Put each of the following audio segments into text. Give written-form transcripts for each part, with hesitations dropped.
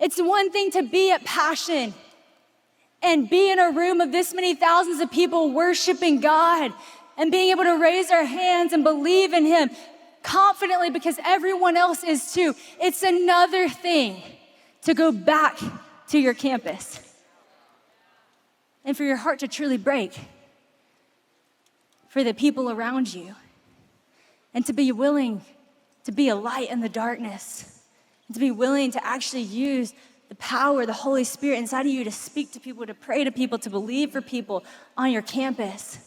It's one thing to be at Passion and be in a room of this many thousands of people worshiping God and being able to raise our hands and believe in Him confidently because everyone else is too. It's another thing to go back to your campus and for your heart to truly break for the people around you and to be willing to be a light in the darkness and to be willing to actually use the power, the Holy Spirit inside of you to speak to people, to pray to people, to believe for people on your campus.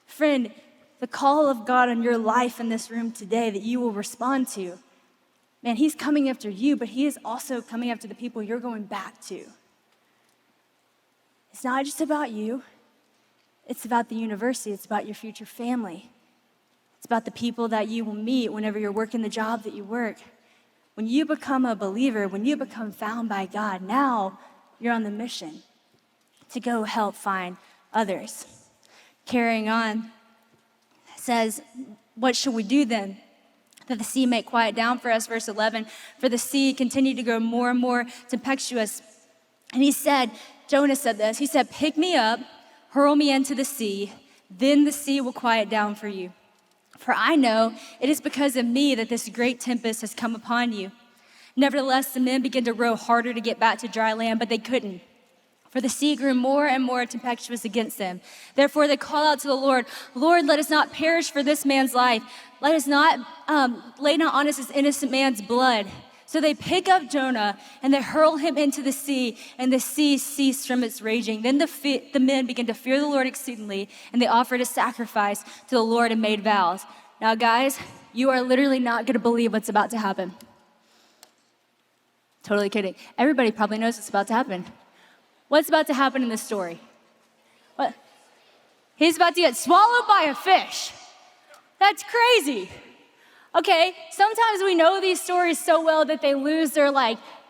Friend, the call of God on your life in this room today that you will respond to, man, He's coming after you, but He is also coming after the people you're going back to. It's not just about you. It's about the university. It's about your future family. It's about the people that you will meet whenever you're working the job that you work. When you become a believer, when you become found by God, now you're on the mission to go help find others. Carrying on, it says, what should we do then? That the sea may quiet down for us, verse 11. For the sea continued to grow more and more tempestuous. And he said, Jonah said this, he said, pick me up, hurl me into the sea, then the sea will quiet down for you. For I know it is because of me that this great tempest has come upon you. Nevertheless, the men began to row harder to get back to dry land, but they couldn't. For the sea grew more and more tempestuous against them. Therefore, they called out to the Lord, Lord, let us not perish for this man's life. Let us not lay not on us this innocent man's blood. So they pick up Jonah and they hurl him into the sea, and the sea ceased from its raging. Then the men began to fear the Lord exceedingly, and they offered a sacrifice to the Lord and made vows. Now, guys, you are literally not going to believe what's about to happen. Totally kidding. Everybody probably knows what's about to happen. What's about to happen in this story? What? He's about to get swallowed by a fish. That's crazy. Okay, sometimes we know these stories so well that they lose their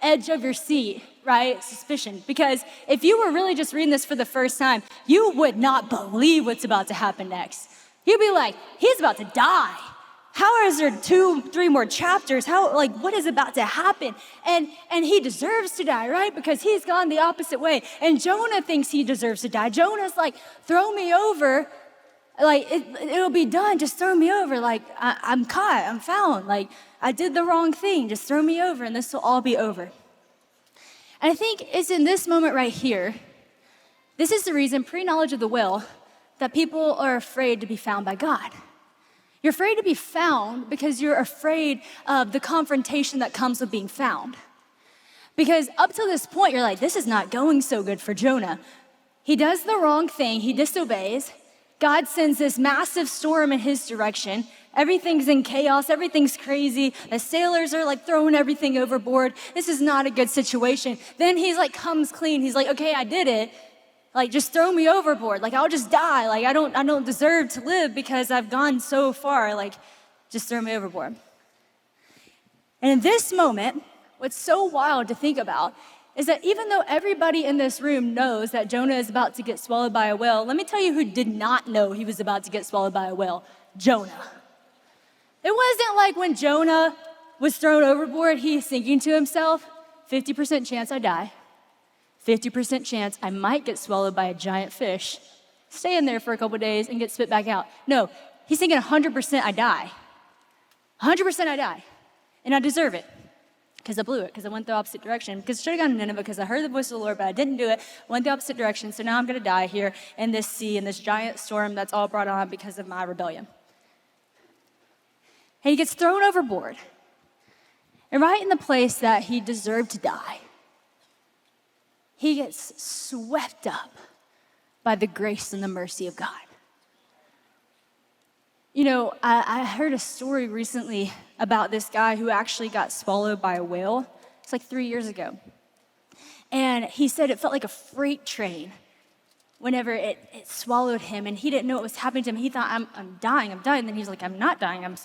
edge of your seat, right? Suspicion. Because if you were really just reading this for the first time, you would not believe what's about to happen next. You'd be like, he's about to die. How is there 2-3 more chapters? What is about to happen? And he deserves to die, right? Because he's gone the opposite way. And Jonah thinks he deserves to die. Jonah's like, throw me over. It'll be done. Just throw me over. I'm caught. I'm found. I did the wrong thing. Just throw me over and this will all be over. And I think it's in this moment right here, this is the reason, pre-knowledge of the will, that people are afraid to be found by God. You're afraid to be found because you're afraid of the confrontation that comes with being found. Because up till this point, you're like, this is not going so good for Jonah. He does the wrong thing. He disobeys. God sends this massive storm in his direction. Everything's in chaos. Everything's crazy. The sailors are throwing everything overboard. This is not a good situation. Then he's comes clean. He's like, okay, I did it. Just throw me overboard. I'll just die. I don't deserve to live because I've gone so far. Just throw me overboard. And in this moment, what's so wild to think about is that even though everybody in this room knows that Jonah is about to get swallowed by a whale, let me tell you who did not know he was about to get swallowed by a whale. Jonah. It wasn't like when Jonah was thrown overboard, he's thinking to himself, 50% chance I die. 50% chance I might get swallowed by a giant fish, stay in there for a couple days and get spit back out. No, he's thinking 100% I die. 100% I die. And I deserve it because I blew it, because I went the opposite direction, because I should have gone to Nineveh because I heard the voice of the Lord, but I didn't do it, went the opposite direction, so now I'm going to die here in this sea, in this giant storm that's all brought on because of my rebellion. And he gets thrown overboard. And right in the place that he deserved to die, he gets swept up by the grace and the mercy of God. You know, I heard a story recently about this guy who actually got swallowed by a whale. It's 3 years ago. And he said it felt like a freight train whenever it swallowed him, and he didn't know what was happening to him. He thought, I'm dying. And then he's like, I'm not dying, I'm